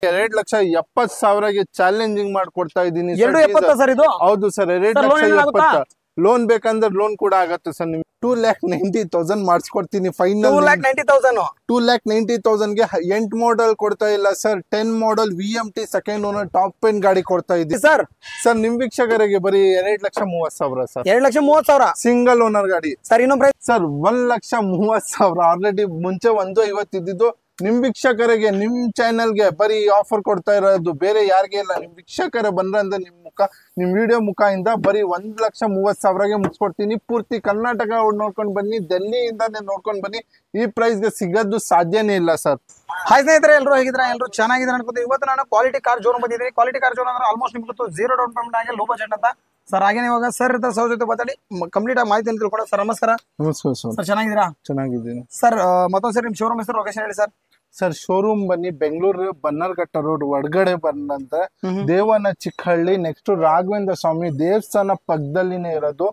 2,70,000ಗೆ challenging ಮಾಡ್ಕೊಡ್ತಾ ಇದ್ದೀನಿ. Sir ಇದು ಹೌದು ಸರ್, 2,70,000 ಲೋನ್ ಬೇಕಂದ್ರೆ ಲೋನ್ ಕೂಡ ಆಗತ್ತೆ ಸರ್. ನಿಮ್ಗೆ 2,90,000 ಮಾಡಿಸ್ಕೊಡ್ತೀನಿ ಫೈನಲ್. 2,90,000ಗೆ 8 ಮಾಡಲ್ ಕೊಡ್ತಾ ಇಲ್ಲ ಸರ್. 10 ಮಾಡಲ್ VMT second owner top end ಗಾಡಿ ಕೊಡ್ತಾ ಇದ್ದೀನಿ ಸರ್. ನಿಮ್ ವೀಕ್ಷಕರಿಗೆ ಬರೀ 2,30,000 ಸರ್. 2,30,000 ಸಿಂಗಲ್ ಓನರ್ ಗಾಡಿ ಸರ್. ಇನ್ನೊಂದು ಪ್ರೈಸ್ ಸರ್ 1,30,000 ಆಲ್ರೆಡಿ ಮುಂಚೆ 1,50,000 ಇದ್ದಿದ್ದು. ನಿಮ್ ವೀಕ್ಷಕರಿಗೆ ನಿಮ್ ಚಾನೆಲ್ಗೆ ಬರೀ ಆಫರ್ ಕೊಡ್ತಾ ಇರೋದು, ಬೇರೆ ಯಾರಿಗೆ ಇಲ್ಲ. ನಿಮ್ ವೀಕ್ಷಕರ ಬಂದ್ರೆ ಅಂದ್ರೆ ನಿಮ್ ವಿಡಿಯೋ ಮುಖದಿಂದ ಬರೀ 1,30,000ಗೆ ಮುಗಿಸ್ಕೊಡ್ತೀನಿ. ಪೂರ್ತಿ ಕರ್ನಾಟಕ ನೋಡ್ಕೊಂಡ್ ಬನ್ನಿ, ಡೆಲ್ಲಿಯಿಂದಾನೇ ನೋಡ್ಕೊಂಡ್ ಬನ್ನಿ. ಈ ಪ್ರೈಸ್ ಗೆ ಸಿಗೋದು ಸಾಧ್ಯನೇ ಇಲ್ಲ ಸರ್. ಹಾಯ್ ಸ್ನೇಹಿತರೆ, ಎಲ್ಲರೂ ಹೇಗಿದ್ರೆ ಎಲ್ಲರೂ ಚೆನ್ನಾಗಿದ್ರೆ ಅನ್ಕೋತೀನಿ. ಇವತ್ತು ನಾನು ಕ್ವಾಲಿಟಿ ಕಾರ್ ಜೋನ್ ಬಂದಿದ್ದೀನಿ. ಕ್ವಾಲಿಟಿ ಕಾರ್ ಜೋನ್ ಅಂದ್ರೆ ಆಲ್ಮೋಸ್ಟ್ ನಿಮ್ಗೆ 0 ಡೌನ್ ಪೇಮೆಂಟ್ ಆಗಿ ಲೋ ಬಜೆಟ್ ಅಂತ ಸರ್. ಹಾಗೇನೆ ಇವಾಗ ಸರ್ ಇರ್ತಾರೆ, ಸರ್ ಜೊತೆ ಮಾತಾಡಿ ಕಂಪ್ಲೀಟ್ ಆಗಿ ಮಾಹಿತಿ ತಿಳ್ಕೊಳ್ಳೋ. ಸರ್ ನಮಸ್ಕಾರ. ನಮಸ್ಕಾರ ಸರ್, ಚೆನ್ನಾಗಿದ್ದೀರಾ? ಚೆನ್ನಾಗಿದ್ದೀನಿ ಸರ್. ಮತ್ತೊಂದ್ಸರಿ ನಿಮ್ ಶೋರೂಮ್ ಹೆಸರು, ಲೊಕೇಶನ್ ಹೇಳಿ ಸರ್. ಸರ್ ಶೋರೂಮ್ ಬನ್ನಿ, ಬೆಂಗಳೂರು ಬನ್ನರ್ಘಟ್ಟ ರೋಡ್ ಒಳಗಡೆ ಬಂದಂತೆ ದೇವನ ಚಿಕ್ಕಹಳ್ಳಿ ನೆಕ್ಸ್ಟ್ ರಾಘವೇಂದ್ರ ಸ್ವಾಮಿ ದೇವಸ್ಥಾನ ಪಕ್ಕದಲ್ಲಿನೇ ಇರೋದು.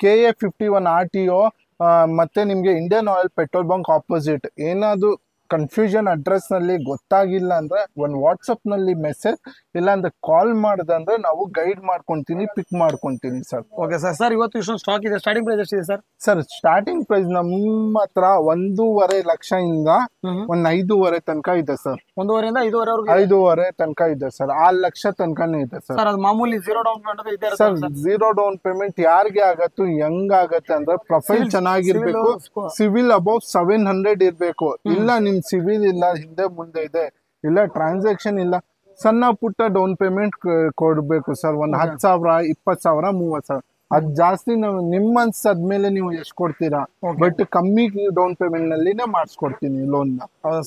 KA 51 RTO ಮತ್ತೆ ನಿಮ್ಗೆ Indian oil petrol bunk opposite. ಏನಾದ್ರು ಕನ್ಫ್ಯೂಷನ್ ಅಡ್ರೆಸ್ ನಲ್ಲಿ ಗೊತ್ತಾಗಿಲ್ಲ ಅಂದ್ರೆ ಒಂದು ವಾಟ್ಸಪ್ ನಲ್ಲಿ ಮೆಸೇಜ್ ಇಲ್ಲ ಅಂದ್ರೆ ಕಾಲ್ ಮಾಡ್ದಂದ್ರೆ ನಾವು ಗೈಡ್ ಮಾಡ್ಕೊಂತೀನಿ, ಪಿಕ್ ಮಾಡ್ಕೊಂತೀನಿ ಸರ್. Okay sir. ಸರ್ ಇವತ್ತು ಇಷ್ಟೊಂದು ಸ್ಟಾಕ್ ಇದೆ, ಸ್ಟಾರ್ಟಿಂಗ್ ಪ್ರೈಸ್ ಎಷ್ಟಿದೆ ಸರ್? ಸರ್ ಸ್ಟಾರ್ಟಿಂಗ್ ಪ್ರೈಸ್ ನಮ್ಮ ಹತ್ರ 1,50,000 ಇಂದ 5,500 ತನಕ ಇದೆ ಸರ್. 1,500 ಇಂದ 5,500 ತನಕ ಇದೆ ಸರ್. 6,00,000 ತನಕನೇ ಇದೆ ಸರ್. ಅದು ಮಾಮೂಲಿ 0 ಡೌನ್ ಪೇಮೆಂಟ್ ಇದೆ ಸರ್. 0 ಡೌನ್ ಪೇಮೆಂಟ್ ಯಾರಿಗೆ ಆಗತ್ತು, ಹೆಂಗ್ ಆಗತ್ತೆ ಅಂದ್ರೆ ಪ್ರೊಫೈಲ್ ಚೆನ್ನಾಗಿರ್ಬೇಕು, ಸಿವಿಲ್ ಅಬೌವ್ 700 ಇರ್ಬೇಕು. ಇಲ್ಲ ನಿಮ್ ಸಿವಿಲ್ ಇಲ್ಲ, ಹಿಂದೆ ಮುಂದೆ ಇದೆ, ಇಲ್ಲ ಟ್ರಾನ್ಸಾಕ್ಷನ್ ಇಲ್ಲ, ಸಣ್ಣ ಪುಟ್ಟ ಡೌನ್ ಪೇಮೆಂಟ್ ಕೊಡ್ಬೇಕು ಸರ್. ಒಂದು 10,000, 20,000, 30,000. ಅದ್ ಜಾಸ್ತಿ ನಾವು ನಿಮ್ಮ ಅನ್ಸದ್ಮೇಲೆ ನೀವು ಎಷ್ಟು ಕೊಡ್ತೀರಾ, ಬಟ್ ಕಮ್ಮಿ ಡೌನ್ ಪೇಮೆಂಟ್ ನಲ್ಲಿನೇ ಮಾಡಿಸ್ಕೊಡ್ತೀನಿ ಲೋನ್ ನ.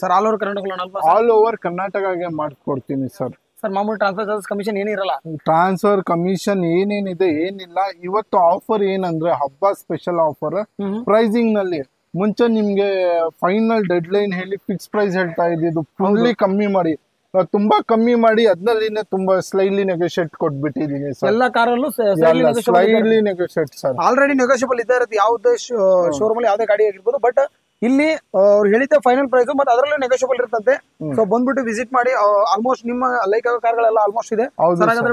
Sir all over Karnataka, all over ಕರ್ನಾಟಕಗೆ ಮಾಡಿಸ್ಕೊಡ್ತೀನಿ ಸರ್. ಸರ್ ಮಾಮೂಲಿ ಟ್ರಾನ್ಸ್ಫರ್ ಚಾರ್ಜಸ್ ಕಮಿಷನ್ ಏನಿರಲ್ಲ? ಟ್ರಾನ್ಸ್ಫರ್ ಕಮಿಷನ್ ಏನೇನಿದೆ ಏನಿಲ್ಲ. ಇವತ್ತು ಆಫರ್ ಏನಂದ್ರೆ ಹಬ್ಬ ಸ್ಪೆಷಲ್ ಆಫರ್ ಪ್ರೈಸಿಂಗ್ ನಲ್ಲಿ. ಮುಂಚೆ ನಿಮ್ಗೆ ಫೈನಲ್ ಡೆಡ್ ಲೈನ್ ಹೇಳಿ ಫಿಕ್ಸ್ ಪ್ರೈಸ್ ಹೇಳ್ತಾ ಇದ್ದಿದ್ದು ಫುಲ್ಲಿ ಕಮ್ಮಿ ಮಾಡಿ, ತುಂಬಾ ಕಮ್ಮಿ ಮಾಡಿ ಅದನ್ನಲ್ಲಿನೇ ತುಂಬಾ ಸ್ಲೈಡ್ಲಿ ನೆಗೋಷಿಯೇಟ್ ಕೊಟ್ಬಿಟ್ಟಿದೀನಿ ಸರ್. ಎಲ್ಲ ಕಾರಲ್ಲೂ slightly negotiate sir. Already negotiable ಇದ್ದೇ ಇರುತ್ತೆ ಯಾವುದೇ ಶೋರೂಮ್ ಅಲ್ಲಿ ಯಾವುದೇ ಗಾಡಿ ಆಗಿರ್ಬೋದು. ಬಟ್ ಇಲ್ಲಿ ಅವ್ರು ಹೇಳಿದ್ದೆ ಫೈನಲ್ ಪ್ರೈಸ್, ಮತ್ತೆ ಅದರಲ್ಲೂ ನೆಗೋಷಿಯಬಲ್ ಇರ್ತಂತೆ. ಸೊ ಬಂದ್ಬಿಟ್ಟು ವಿಸಿಟ್ ಮಾಡಿ. ಆಲ್ಮೋಸ್ಟ್ ನಿಮ್ಮ ಲೈಕ್ ಆಗೋ ಕಾರ್ಗಳೆಲ್ಲ ಆಲ್ಮೋಸ್ಟ್ ಇದೆ.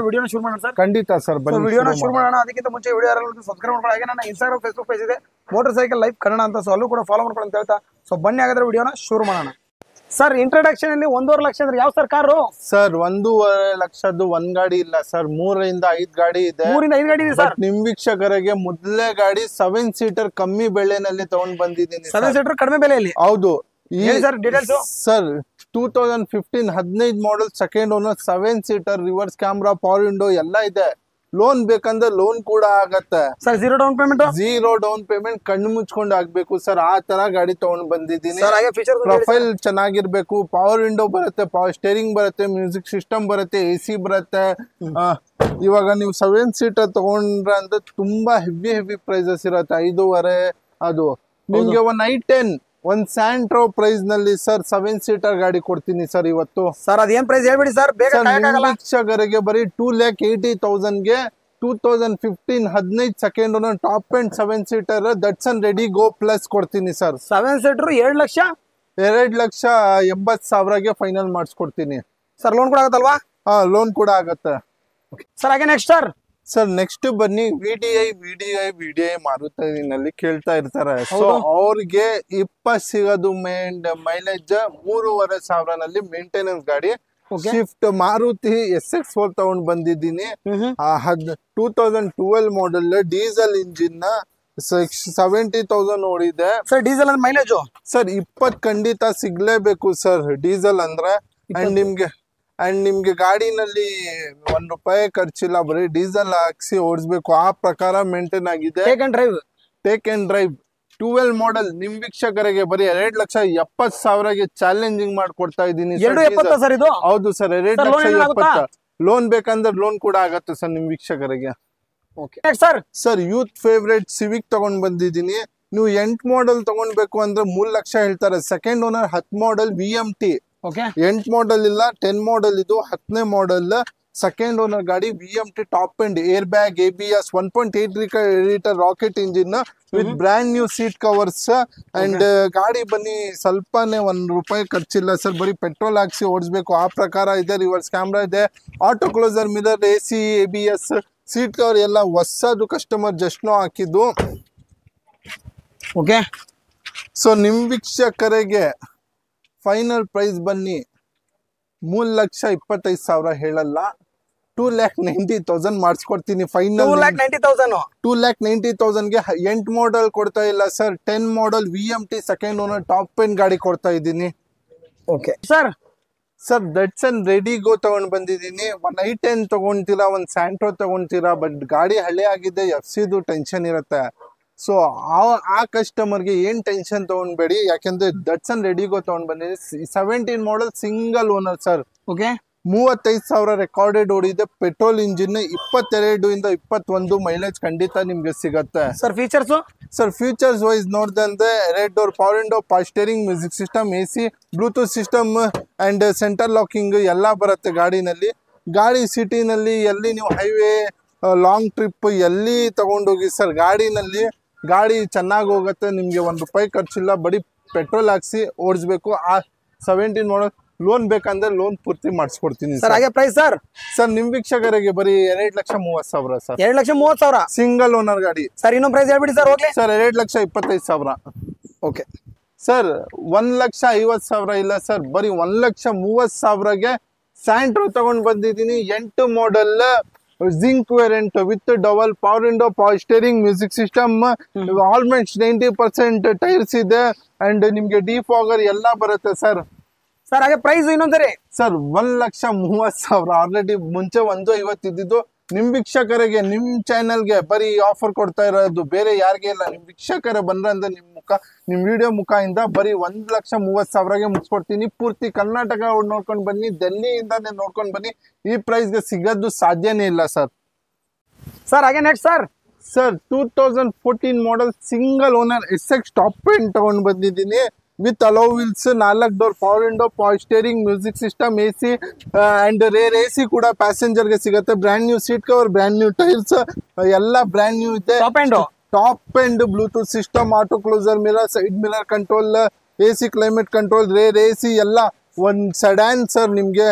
ವಿಡಿಯೋನ ಶುರು ಮಾಡೋಣ ಸರ್. ಖಂಡಿತ ಸರ್, ವಿಡಿಯೋನ ಶುರು ಮಾಡೋಣ. ಅದಕ್ಕಿಂತ ಮುಂಚೆ ವಿಡಿಯೋ ಸಬ್ಸ್ಕ್ರೈಬ್ ಮಾಡ್ಕೊಳ್ಳಿ. ಹಾಗೆ ನನ್ನ ಇನ್ಸ್ಟಾಗ್ರಾಮ್, ಫೇಸ್ಬುಕ್ ಪೇಜ್ ಇದೆ, ಮೋಟರ್ ಸೈಕಲ್ ಲೈಫ್ ಕನ್ನಡ ಅಂತ. ಸೊ ಅಲ್ಲೂ ಕೂಡ ಫಾಲೋ ಮಾಡ್ಕೊಳ್ಳಿ ಅಂತ ಹೇಳ್ತಾ, ಸೊ ಬನ್ನಿ ಹಾಗಾದ್ರೆ ವಿಡಿಯೋನ ಶುರು ಮಾಡೋಣ. ಸರ್ ಇಂಟ್ರೊಡಕ್ಷನ್ ಅಲ್ಲಿ 1,50,000 ಲಕ್ಷ ಅಂದ್ರೆ ಯಾವ ಸರ್ ಕಾರು? ಸರ್ 1,50,000 ಒಂದ್ ಗಾಡಿ ಇಲ್ಲ ಸರ್, 3ರಿಂದ 5 ಗಾಡಿ ಇದೆ. 3ರಿಂದ 5 ಗಾಡಿ ಇದೆ ಸರ್. ನಿಮ್ ವೀಕ್ಷಕರಿಗೆ ಮೊದಲೇ ಗಾಡಿ 7 ಸೀಟರ್ ಕಮ್ಮಿ ಬೆಲೆನಲ್ಲಿ ತಗೊಂಡ್ ಬಂದಿದ್ದೀನಿ. 7 ಸೀಟರ್ ಕಡಿಮೆ ಬೆಲೆಯಲ್ಲಿ? ಹೌದು sir. 2015 15 model second owner, 7 seater, reverse camera, power window ಎಲ್ಲ ಇದೆ. ಲೋನ್ ಬೇಕಂದ್ರೆ ಲೋನ್ ಕೂಡ ಆಗತ್ತೆ sir. 0 down payment? 0 down payment ಕಣ್ಣು ಮುಚ್ಕೊಂಡು ಆಗ್ಬೇಕು ಸರ್. ಆ ತರ ಗಾಡಿ ತಗೊಂಡ್ ಬಂದಿದ್ದೀನಿ. ಪ್ರೊಫೈಲ್ ಚೆನ್ನಾಗಿರ್ಬೇಕು, ಪವರ್ ವಿಂಡೋ ಬರುತ್ತೆ, ಪವರ್ ಸ್ಟೇರಿಂಗ್ ಬರುತ್ತೆ, ಮ್ಯೂಸಿಕ್ ಸಿಸ್ಟಮ್ ಬರುತ್ತೆ, AC ಬರುತ್ತೆ. ಇವಾಗ ನೀವು 7 ಸೀಟರ್ ತಗೊಂಡ್ರೆ ಅಂದ್ರೆ ತುಂಬಾ ಹೆವಿ ಪ್ರೈಸಸ್ ಇರುತ್ತೆ. 5,500 ಅದು ನಿಮ್ಗೆ ಒಂದು i10 ಒಂದ್ ಸ್ಯಾಂಟ್ರೋ ಪ್ರೈಸ್ ನಲ್ಲಿ ಸರ್ 7 ಸೀಟರ್ ಗಾಡಿ ಕೊಡ್ತೀನಿ ಸರ್ ಇವತ್ತು. ಸರ್ ಅದೇನ್ ಪ್ರೈಸ್ ಹೇಳ್ಬಿಡಿ ಸರ್, ವೀಕ್ಷಕರಿಗೆ ಬರೀ 2,80,000ಗೆ 2015 15 second owner top and 7 seater Datsun ready go plus ಕೊಡ್ತೀನಿ ಸರ್. 7 ಸೀಟರ್ 2,80,000ಗೆ ಫೈನಲ್ ಮಾಡಿಸ್ಕೊಡ್ತೀನಿ ಸರ್. ಲೋನ್ ಕೂಡ ಆಗತ್ತಲ್ವಾ? ಲೋನ್ ಕೂಡ ಆಗತ್ತೆ ಸರ್. ಹಾಗೆ ನೆಕ್ಸ್ಟ್ ಸರ್ ನೆಕ್ಸ್ಟ್ ಬನ್ನಿ, VDI ಮಾರುತಿನಲ್ಲಿ ಕೇಳ್ತಾ ಇರ್ತಾರೆ. ಸೊ ಅವ್ರಿಗೆ 20 ಸಿಗೋದು ಮೈಲೇಜ್ 3,500 ನಲ್ಲಿ ಮೇಂಟೆನೆನ್ಸ್ ಗಾಡಿ. ಶಿಫ್ಟ್ ಮಾರುತಿ SX4 ತಗೊಂಡ್ ಬಂದಿದ್ದೀನಿ. 2012 ಮಾಡೆಲ್ ಡೀಸೆಲ್ ಇಂಜಿನ್, 70,000 ಓಡಿದೆ ಸರ್. ಡೀಸೆಲ್ ಅಂದ್ರೆ ಮೈಲೇಜ್ ಸರ್ 20 ಖಂಡಿತ ಸಿಗ್ಲೇಬೇಕು ಸರ್ ಡೀಸೆಲ್ ಅಂದ್ರೆ. ಅಂಡ್ ನಿಮ್ಗೆ ಗಾಡಿನಲ್ಲಿ ₹1 ಖರ್ಚಿಲ್ಲ, ಬರೀ ಡೀಸೆಲ್ ಹಾಕ್ಸಿ ಓಡಿಸ್ಬೇಕು. ಆ ಪ್ರಕಾರ ಮೇಂಟೈನ್ ಆಗಿದೆ. Take and drive 12 model. ನಿಮ್ ವೀಕ್ಷಕರಿಗೆ ಬರೀ 2,70,000ಗೆ ಚಾಲೆಂಜಿಂಗ್ ಮಾಡ್ಕೊಡ್ತಾ ಇದ್ದೀನಿ. ಹೌದು ಸರ್, 2,70,000. ಲೋನ್ ಬೇಕಂದ್ರೆ ಲೋನ್ ಕೂಡ ಆಗತ್ತೆ ಸರ್ ನಿಮ್ ವೀಕ್ಷಕರಿಗೆ. ಸರ್ ಯೂತ್ ಫೇವ್ರೇಟ್ ಸಿವಿಕ್ ತಗೊಂಡ್ ಬಂದಿದ್ದೀನಿ. ನೀವು 8 ಮಾಡೆಲ್ ತಗೊಂಡ್ಬೇಕು ಅಂದ್ರೆ 3 ಲಕ್ಷ ಹೇಳ್ತಾರೆ. Second owner 10 model VMT. 8 model ಇಲ್ಲ, 10 ಮಾಡೆಲ್ ಇದು 10ನೇ ಮಾಡೆಲ್. ಸೆಕೆಂಡ್ ಓನರ್ ಗಾಡಿ VMT top and air bag ABS 1.8 litre rocket engine with brand new seat covers and ಗಾಡಿ ಬನ್ನಿ ಸ್ವಲ್ಪನೇ ₹1 ಖರ್ಚಿಲ್ಲ ಸರ್. ಬರೀ ಪೆಟ್ರೋಲ್ ಹಾಕ್ಸಿ ಓಡಿಸ್ಬೇಕು ಆ ಪ್ರಕಾರ ಇದೆ. ರಿವರ್ಸ್ ಕ್ಯಾಮ್ರಾ ಇದೆ, auto closer mirror, AC, ABS, seat cover ಎಲ್ಲ ಹೊಸದು, ಕಸ್ಟಮರ್ ಜಸ್ಟ್ನೋ ಹಾಕಿದ್ದು. ಓಕೆ, ಸೊ ನಿಮ್ ವೀಕ್ಷಕರಿಗೆ ಫೈನಲ್ ಪ್ರೈಸ್ ಬನ್ನಿ 3,25,000 ಹೇಳಲ್ಲ, 2,90,000 ಮಾಡಿಸ್ಕೊಡ್ತೀನಿ ಫೈನಲ್. 2,90,000 2,90,000ಗೆ 8 ಮಾಡಲ್ ಕೊಡ್ತಾ ಇಲ್ಲ ಸರ್. 10 ಮಾಡಲ್ VMT second owner top end ಗಾಡಿ ಕೊಡ್ತಾ ಇದ್ದೀನಿ. Okay sir. ಸರ್ ದಟ್ಸನ್ ರೆಡಿಗೋ ತಗೊಂಡ್ ಬಂದಿದ್ದೀನಿ. ಒಂದು i10 ತಗೊಂತೀರಾ, ಒಂದು ಸ್ಯಾಂಟ್ರೋ ತಗೊಂತೀರಾ, ಬಟ್ ಗಾಡಿ ಹಳೆ ಆಗಿದೆ, FC ಟೆನ್ಷನ್ ಇರುತ್ತೆ. ಸೊ ಆ ಕಸ್ಟಮರ್ಗೆ ಏನ್ ಟೆನ್ಷನ್ ತಗೊಂಡ್ಬೇಡಿ, ಯಾಕೆಂದ್ರೆ ದಟ್ಸನ್ ರೆಡಿಗೋ ತಗೊಂಡ್ ಬಂದಿದ್ದೀನಿ. 17 model single owner sir. Okay, 35,000 recorded ಓಡಿದೆ. ಪೆಟ್ರೋಲ್ ಇಂಜಿನ್ 22 ಇಂದ 21 ಮೈಲೇಜ್ ಖಂಡಿತ ನಿಮ್ಗೆ ಸಿಗತ್ತೆ sir. Features sir, futures wise ನೋಡ್ದಂದ್ರೆ 2 door power window, power steering, music system, AC, Bluetooth system and centre locking ಎಲ್ಲ ಬರುತ್ತೆ ಗಾಡಿನಲ್ಲಿ. ಗಾಡಿ ಸಿಟಿನಲ್ಲಿ ಎಲ್ಲಿ ನೀವು ಹೈವೇ ಲಾಂಗ್ ಟ್ರಿಪ್ ಎಲ್ಲಿ ತಗೊಂಡೋಗಿ ಸರ್, ಗಾಡಿ ಚೆನ್ನಾಗಿ ಹೋಗುತ್ತೆ. ನಿಮ್ಗೆ ₹1 ಖರ್ಚಿಲ್ಲ, ಬರೀ ಪೆಟ್ರೋಲ್ ಹಾಕ್ಸಿ ಓಡಿಸ್ಬೇಕು. ಆ 17 ಮಾಡಲ್ ಲೋನ್ ಬೇಕಂದ್ರೆ ಲೋನ್ ಪೂರ್ತಿ ಮಾಡಿಸ್ಕೊಡ್ತೀನಿ ಸರ್. ಹಾಗೆ ಪ್ರೈಸ್ ಸರ್? ಸರ್ ನಿಮ್ ವೀಕ್ಷಕರಿಗೆ ಬರೀ 2,30,000 ಸರ್. 2,30,000 ಸಿಂಗಲ್ ಓನರ್ ಗಾಡಿ ಸರ್. ಇನ್ನೊಂದು ಪ್ರೈಸ್ ಹೇಳ್ಬಿಡಿ ಸರ್. ಹೋಗ್ಲಿ ಸರ್, 2,25,000. ಓಕೆ ಸರ್, 1,50,000 ಇಲ್ಲ ಸರ್, ಬರೀ 1,30,000ಗೆ ಸ್ಯಾಂಟ್ರೋ ತಗೊಂಡ್ ಬಂದಿದ್ದೀನಿ. 8 model zinc variant with double power window, power steering, music system, almost 90% tyres ಇದೆ ಅಂಡ್ ನಿಮ್ಗೆ ಡಿಫಾಗರ್ ಎಲ್ಲ ಬರುತ್ತೆ ಸರ್. ಸರ್ ಹಾಗೆ ಪ್ರೈಸ್ ಇನ್ನೊಂದ್ಸರಿ ಸರ್, 1,30,000 ಆಲ್ರೆಡಿ ಮುಂಚೆ 1,50,000 ಇದ್ದಿದ್ದು. ನಿಮ್ ವೀಕ್ಷಕರಿಗೆ, ನಿಮ್ ಚಾನೆಲ್ಗೆ ಬರೀ ಆಫರ್ ಕೊಡ್ತಾ ಇರೋದು, ಬೇರೆ ಯಾರಿಗೆ ಇಲ್ಲ. ನಿಮ್ ವೀಕ್ಷಕರ ಬಂದ್ರೆ ನಿಮ್ ವಿಡಿಯೋ ಮುಖದಿಂದ ಬರೀ 1,30,000ಗೆ ಮುಗಿಸ್ಕೊಡ್ತೀನಿ. ಪೂರ್ತಿ ಕರ್ನಾಟಕ ನೋಡ್ಕೊಂಡು ಬನ್ನಿ, ಡೆಲ್ಲಿಯಿಂದಾನೆ ನೋಡ್ಕೊಂಡು ಬನ್ನಿ. ಈ ಪ್ರೈಸ್ಗೆ ಸಿಗೋದು ಸಾಧ್ಯನೇ ಇಲ್ಲ ಸರ್. ಸರ್ ಹಾಗೆ next sir 2014 model single owner SX top end ತಗೊಂಡ್ ಬಂದಿದ್ದೀನಿ with alloy wheels, 4 door power window, power steering, music system, AC and rear AC ಕೂಡ ಪ್ಯಾಸೆಂಜರ್ಗೆ ಸಿಗುತ್ತೆ. Brand new seat cover, brand new tyres ಎಲ್ಲ brand new ಇದೆ. Top end bluetooth system, auto closer mirror, side mirror control, AC climate control, rear AC ಎಲ್ಲ. ಒಂದ್ sedan sir, ನಿಮ್ಗೆ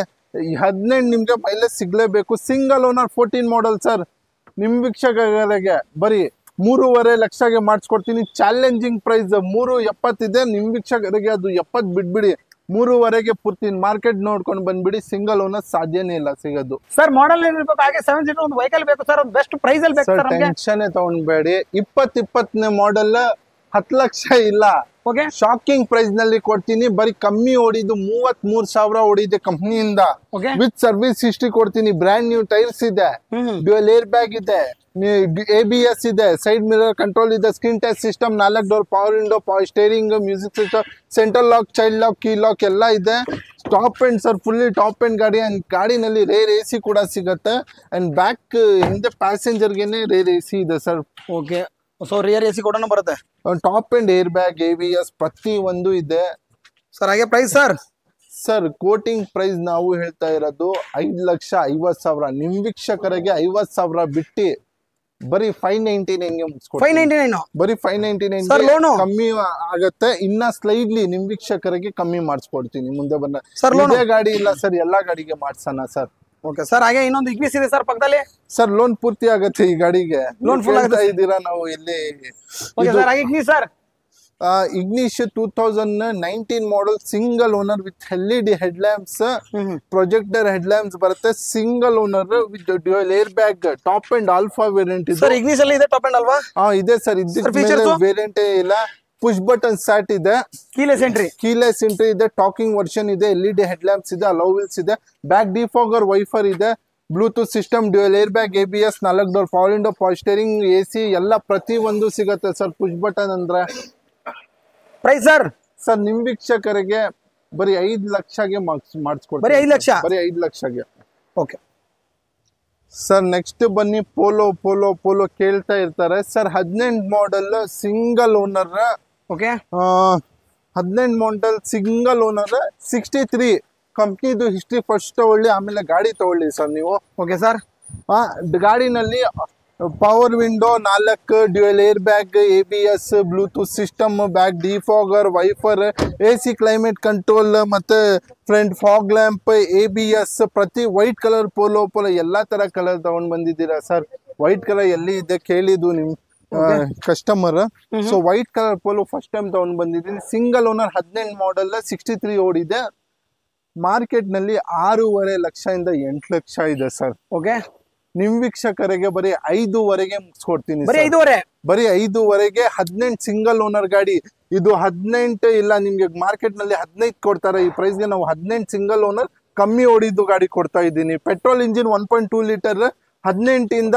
18 ನಿಮ್ಗೆ mileage ಸಿಗ್ಲೇಬೇಕು. Single owner 14 model sir. ನಿಮ್ ವೀಕ್ಷಕರಿಗೆ ಬರೀ 3.5 ಲಕ್ಷಗೆ ಮಾಡಿಸ್ಕೊಡ್ತೀನಿ. Challenging price 3.70 ಇದೆ. ನಿಮ್ ವೀಕ್ಷಕರಿಗೆ ಅದು 70 ಬಿಟ್ಬಿಡಿ, 3.5ಗೆ ಪೂರ್ತಿ ಮಾರ್ಕೆಟ್ ನೋಡ್ಕೊಂಡು ಬಂದ್ಬಿಡಿ. ಸಿಂಗಲ್ ಓನರ್ ಸಾಧ್ಯನೇ ಇಲ್ಲ ಸಿಗೋದು ಸರ್. ಮಾಡಲ್ ಏನಿರ್ಬೇಕು, ಹಾಗೆ 7 ಸೀಟರ್ ಒಂದು ವೆಹಿಕಲ್ ಬೇಕು ಸರ್, ಒಂದು ಬೆಸ್ಟ್ ಪ್ರೈಸ್ ಅಲ್ಲಿ ಬೇಕು ಸರ್. ಟೆನ್ಷನ್ ತಗೊಂಡ್ಬೇಡಿ. 2020ನೇ ಮಾಡಲ್ 10 ಲಕ್ಷ ಇಲ್ಲ. ಓಕೆ, ಶಾಕಿಂಗ್ ಪ್ರೈಸ್ ನಲ್ಲಿ ಕೊಡ್ತೀನಿ. ಬರೀ ಕಮ್ಮಿ ಓಡಿದ್ದು 33,000 ಓಡಿದೆ ಕಂಪ್ನಿಯಿಂದ. ವಿತ್ ಸರ್ವಿಸ್ ಹಿಸ್ಟ್ರಿ ಕೊಡ್ತೀನಿ. ಬ್ರ್ಯಾಂಡ್ ನ್ಯೂ ಟೈರ್ಸ್ ಇದೆ, ಡ್ಯುಯಲ್ ಏರ್ ಬ್ಯಾಗ್ ಇದೆ, ABS ಇದೆ, ಸೈಡ್ ಮಿರರ್ ಕಂಟ್ರೋಲ್ ಇದೆ, screen touch system, 4 door power window, power steering, music system, centre lock, child lock, key lock ಎಲ್ಲ ಇದೆ. Top end sir, fully top end ಗಾಡಿ. And ಗಾಡಿನಲ್ಲಿ rare AC ಕೂಡ ಸಿಗುತ್ತೆ. And back ಹಿಂದೆ ಪ್ಯಾಸೆಂಜರ್ಗೆನೆ rare AC ಇದೆ sir. Okay, so rear AC ಕೂಡ ಬರುತ್ತೆ. Top end air bag, ABS ಪ್ರತಿ ಒಂದು ಇದೆ ಸರ್. ಹಾಗೆ ಪ್ರೈಸ್ ಸರ್ ಕೋಟಿಂಗ್ ಪ್ರೈಸ್ ನಾವು ಹೇಳ್ತಾ ಇರೋದು 5,50,000. ನಿಮ್ ವೀಕ್ಷಕರಿಗೆ 50,000 ಬಿಟ್ಟು ಬರೀ 599ಗೆ ಮುಗಿಸ್ಕೊಡ್ತೀನಿ. 599 ಬರೀ 599 ಕಮ್ಮಿ ಆಗತ್ತೆ. ಇನ್ನ ಸ್ಲೈಡ್ಲಿ ನಿಮ್ ವೀಕ್ಷಕರಿಗೆ ಕಮ್ಮಿ ಮಾಡಿಸ್ಕೊಡ್ತೀನಿ ಮುಂದೆ ಬಂದ. ಇದೇ ಗಾಡಿ ಇಲ್ಲ ಸರ್, ಎಲ್ಲಾ ಗಾಡಿಗೆ ಮಾಡ್ಸೋಣ ಸರ್. Okay sir. ಹಾಗೆ ಇನ್ನೊಂದು ಇಗ್ನಿಸ್ ಇದೆ ಸರ್ ಪಕ್ಕದಲ್ಲಿ. ಸರ್ ಲೋನ್ ಪೂರ್ತಿ ಆಗತ್ತೆ ಈ ಗಾಡಿಗೆ. ಲೋನ್ ಫುಲ್ ಆಗ್ತಾ ಇದ್ದೀರಾ ನಾವು ಇಲ್ಲಿ. Ignis 2019 model single owner with LED head lamps, projector head lamps ಬರುತ್ತೆ. Single owner with dual air bag, top end alpha variant ಇದೆ. ಇಗ್ನಿಸ್ ಅಲ್ಲಿ ಇದೆ ಟಾಪ್ ಅಂಡ್ ಅಲ್ವಾ? ಇದೆ ಸರ್. ವೇರಿಯಂಟ್ ಇಲ್ಲ. ಪುಷ್ ಬಟನ್ ಸ್ಟಾರ್ಟ್ ಇದೆ, ಕೀಲೆಸ್ ಎಂಟ್ರಿ ಇದೆ, talking version ಇದೆ, LED ಹೆಡ್ ಲ್ಯಾಂಪ್ಸ್ ಇದೆ, ಅಲೋ ವೀಲ್ಸ್ ಇದೆ, ಬ್ಯಾಕ್ ಡಿಫಾಗರ್ ವೈಫರ್ ಇದೆ, Bluetooth system, dual air bag, ABS, 4 door power window, power steering, AC ಎಲ್ಲ ಪ್ರತಿ ಒಂದು ಸಿಗುತ್ತೆ ಸರ್. ಪುಷ್ ಬಟನ್ ಅಂದ್ರೆ ಪ್ರೈಸ್ ಸರ್ ನಿಮ್ ವೀಕ್ಷಕರಿಗೆ ಬರೀ 5 ಲಕ್ಷಗೆ ಮಾಡಿಸ್ಕೊಡ್ತೀನಿ. ಬರೀ 5 ಲಕ್ಷ? ಬರೀ 5 ಲಕ್ಷಗೆ. ಓಕೆ ಸರ್ ನೆಕ್ಸ್ಟ್ ಬನ್ನಿ. ಪೋಲೋ ಕೇಳ್ತಾ ಇರ್ತಾರೆ ಸರ್. 18 ಮಾಡಲ್ ಸಿಂಗಲ್ ಓನರ್. ಓಕೆ, 18 ಮಾಡಲ್ ಸಿಂಗಲ್ ಓನರ್ 63 ಕಂಪ್ನಿದು ಹಿಸ್ಟ್ರಿ ಫಸ್ಟ್ ತಗೊಳ್ಳಿ, ಆಮೇಲೆ ಗಾಡಿ ತಗೊಳ್ಳಿ ಸರ್ ನೀವು. Okay sir. ಗಾಡಿನಲ್ಲಿ power window 4, dual air bag, ABS, Bluetooth system, back defogger, wiper, AC climate control, ಮತ್ತೆ ಫ್ರಂಟ್ ಫಾಗ್ ಲ್ಯಾಂಪ್, ABS, ಪ್ರತಿ ವೈಟ್ ಕಲರ್ ಪೋಲೋ ಎಲ್ಲಾ ತರ ಕಲರ್ ತಗೊಂಡ್ ಬಂದಿದ್ದೀರಾ ಸರ್. ವೈಟ್ ಕಲರ್ ಎಲ್ಲಿ ಇದೆ ಕೇಳಿದ್ದು ನಿಮ್ customer. So white colour polo first time ತಗೊಂಡ್ ಬಂದಿದ್ದೀನಿ. ಸಿಂಗಲ್ ಓನರ್ 18 ಮಾಡಲ್ 63 ಓಡಿದೆ. ಮಾರ್ಕೆಟ್ ನಲ್ಲಿ 6.5 ಲಕ್ಷದಿಂದ 8 ಲಕ್ಷ ಇದೆ ಸರ್. ಓಕೆ, ನಿಮ್ ವೀಕ್ಷಕರಿಗೆ ಬರೀ 5.5ಗೆ ಮುಗಿಸ್ಕೊಡ್ತೀನಿ. ಬರೀ 5.5? ಬರೀ 5.5ಗೆ 18 ಸಿಂಗಲ್ ಓನರ್ ಗಾಡಿ. ಇದು 18 ಇಲ್ಲ, ನಿಮ್ಗೆ ಮಾರ್ಕೆಟ್ ನಲ್ಲಿ 15 ಕೊಡ್ತಾರೆ. ಈ ಪ್ರೈಸ್ಗೆ ನಾವು 18 ಸಿಂಗಲ್ ಓನರ್ ಕಮ್ಮಿ ಓಡಿದ್ದು ಗಾಡಿ ಕೊಡ್ತಾ ಇದ್ದೀನಿ. ಪೆಟ್ರೋಲ್ ಇಂಜಿನ್ 1.2 ಲೀಟರ್ 18ಇಂದ